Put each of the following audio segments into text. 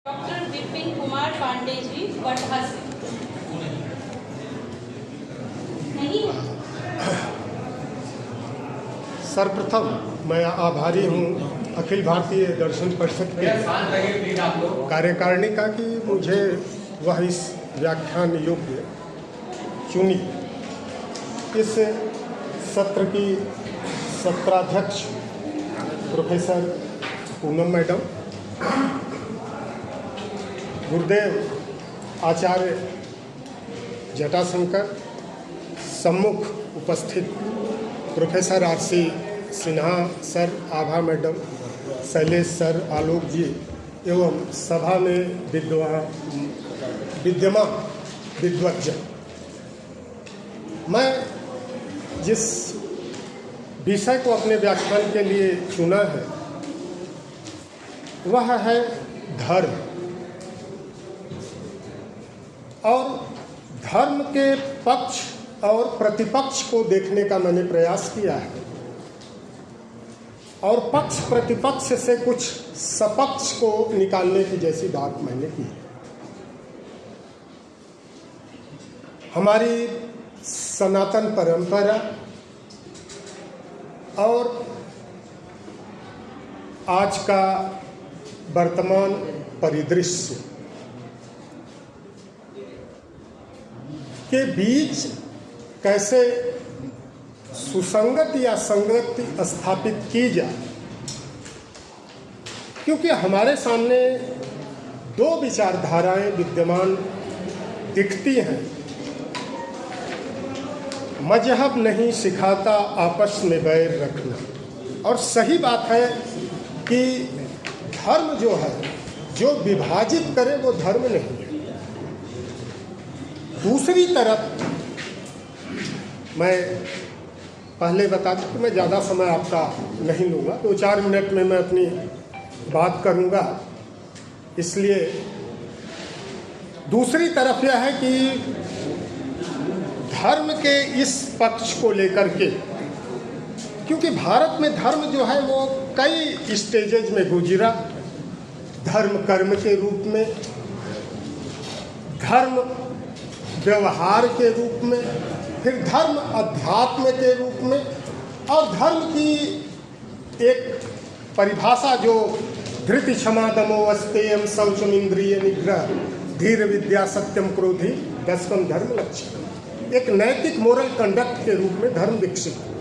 Doctor Vipin Kumar Pandey ji Wardha से नहीं। सर्वप्रथम मैं आभारी हूँ अखिल भारतीय दर्शन परिषद के कार्यकारिणी का कि मुझे वह इस व्याख्यान योग्य चुनी। इस सत्र की सत्राध्यक्ष प्रोफेसर पूनम मैडम, गुरुदेव आचार्य जटाशंकर, सम्मुख उपस्थित प्रोफेसर आर.सी. सिन्हा सर, आभा मैडम, शैलेश सर, आलोक जी एवं सभा में विद्यमान विद्वज्जन, मैं जिस विषय को अपने व्याख्यान के लिए चुना है वह है धर्म। और धर्म के पक्ष और प्रतिपक्ष को देखने का मैंने प्रयास किया है और पक्ष प्रतिपक्ष से कुछ सपक्ष को निकालने की जैसी बात मैंने की है। हमारी सनातन परंपरा और आज का वर्तमान परिदृश्य के बीच कैसे सुसंगत या संगति स्थापित की जाए, क्योंकि हमारे सामने दो विचारधाराएं विद्यमान दिखती हैं। मजहब नहीं सिखाता आपस में बैर रखना, और सही बात है कि धर्म जो है, जो विभाजित करे वो धर्म नहीं है। दूसरी तरफ मैं पहले बता दूं कि मैं ज़्यादा समय आपका नहीं लूँगा, 2-4 मिनट में मैं अपनी बात करूँगा। इसलिए दूसरी तरफ यह है कि धर्म के इस पक्ष को लेकर के, क्योंकि भारत में धर्म जो है वो कई स्टेजेज में गुजरा। धर्म कर्म के रूप में, धर्म व्यवहार के रूप में, फिर धर्म अध्यात्म के रूप में, और धर्म की एक परिभाषा जो धृति क्षमा दमो अस्तेयम शौचम इंद्रिय निग्रह धीर विद्या सत्यम क्रोधी दशकम धर्म लक्ष्य, एक नैतिक मोरल कंडक्ट के रूप में धर्म विकसित हुआ।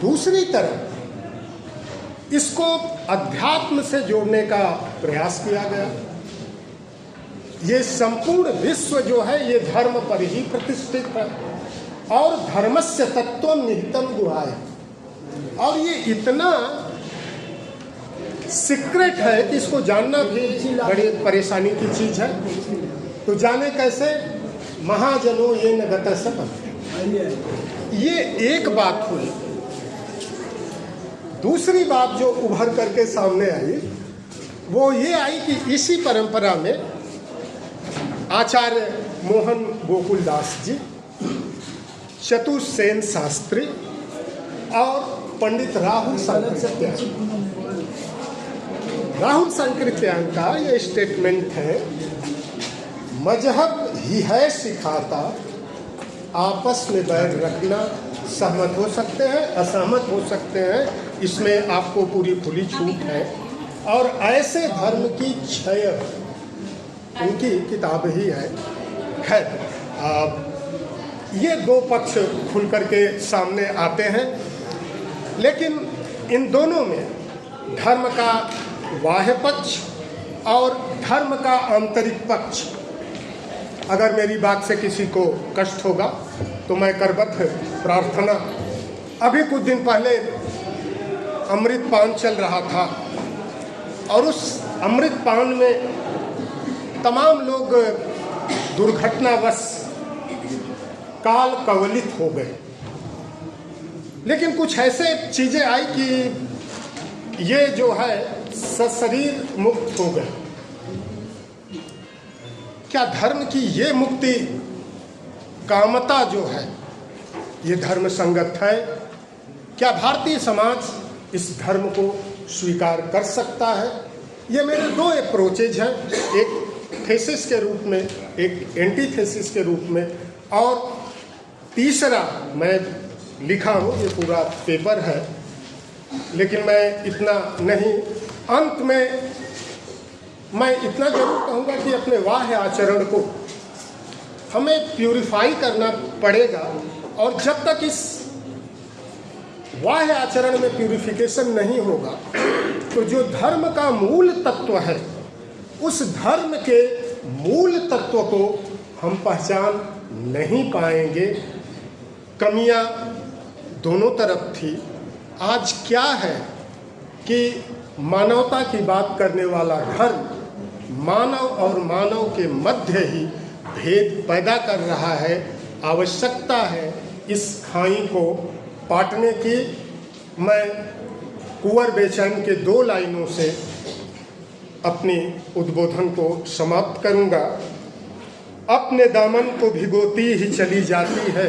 दूसरी तरफ इसको अध्यात्म से जोड़ने का प्रयास किया गया। ये संपूर्ण विश्व जो है ये धर्म पर ही प्रतिष्ठित है, और धर्मस्य तत्त्वं निहितम गुहाय, और ये इतना सीक्रेट है कि इसको जानना भी बड़ी परेशानी की चीज है। तो जाने कैसे? महाजनो ये न गत सब। ये एक बात हुई। दूसरी बात जो उभर करके सामने आई वो ये आई कि इसी परंपरा में आचार्य मोहन गोकुलदास जी, चतुर्सेन शास्त्री और पंडित राहुल संकृत्यान का ये स्टेटमेंट है, मजहब ही है सिखाता आपस में बैर रखना। सहमत हो सकते हैं, असहमत हो सकते हैं, इसमें आपको पूरी खुली छूट है। और ऐसे धर्म की क्षय उनकी किताब ही है। खैर, ये दो पक्ष खुल करके सामने आते हैं, लेकिन इन दोनों में धर्म का बाह्य पक्ष और धर्म का आंतरिक पक्ष, अगर मेरी बात से किसी को कष्ट होगा तो मैं करबद्ध प्रार्थना। अभी कुछ दिन पहले अमृत पान चल रहा था और उस अमृत पान में तमाम लोग दुर्घटनावश काल कवलित हो गए। लेकिन कुछ ऐसे चीजें आई कि ये जो है सशरीर मुक्त हो गए। क्या धर्म की ये मुक्ति कामता जो है ये धर्म संगत है? क्या भारतीय समाज इस धर्म को स्वीकार कर सकता है? ये मेरे दो अप्रोचेज हैं, एक थेसिस के रूप में, एक एंटीथेसिस के रूप में, और तीसरा मैं लिखा हूँ, ये पूरा पेपर है, लेकिन मैं इतना नहीं, अंत में मैं इतना जरूर कहूँगा कि अपने बाह्य आचरण को हमें प्यूरिफाई करना पड़ेगा, और जब तक इस बाह्य आचरण में प्यूरिफिकेशन नहीं होगा तो जो धर्म का मूल तत्व है, उस धर्म के मूल तत्व को हम पहचान नहीं पाएंगे। कमियां दोनों तरफ थी। आज क्या है कि मानवता की बात करने वाला धर्म मानव और मानव के मध्य ही भेद पैदा कर रहा है। आवश्यकता है इस खाई को पाटने की। मैं कुंवर बेचैन के 2 लाइनों से अपनी उद्बोधन को समाप्त करूंगा। अपने दामन को भिगोती ही चली जाती है,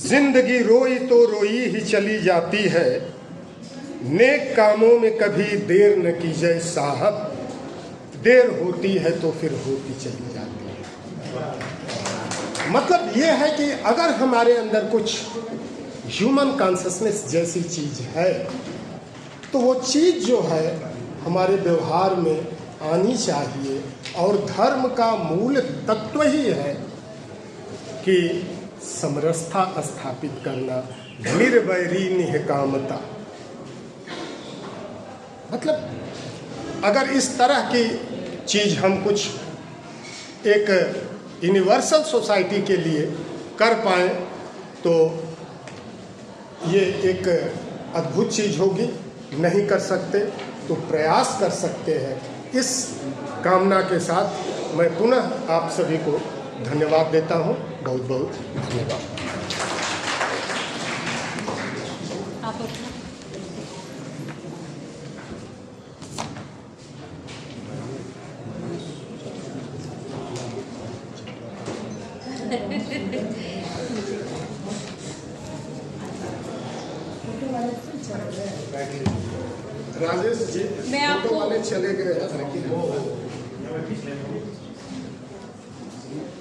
जिंदगी रोई तो रोई ही चली जाती है, नेक कामों में कभी देर न कीजिए साहब, देर होती है तो फिर होती चली जाती है। मतलब ये है कि अगर हमारे अंदर कुछ ह्यूमन कॉन्शसनेस जैसी चीज़ है तो वो चीज़ जो है हमारे व्यवहार में आनी चाहिए। और धर्म का मूल तत्व ही है कि समरसता स्थापित करना, निर्वैरी निहकामता। मतलब अगर इस तरह की चीज़ हम कुछ एक यूनिवर्सल सोसाइटी के लिए कर पाएँ तो ये एक अद्भुत चीज़ होगी। नहीं कर सकते तो प्रयास कर सकते हैं। इस कामना के साथ मैं पुनः आप सभी को धन्यवाद देता हूँ। बहुत बहुत धन्यवाद। राजेश जी, मैं आपको वाले चले गए हैं।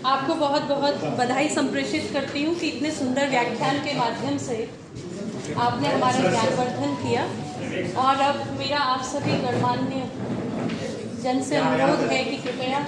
आपको बहुत बहुत बधाई संप्रेषित करती हूँ कि इतने सुंदर व्याख्यान के माध्यम से आपने हमारा ज्ञानवर्धन किया। और अब मेरा आप सभी गणमान्य जन से अनुरोध है कि कृपया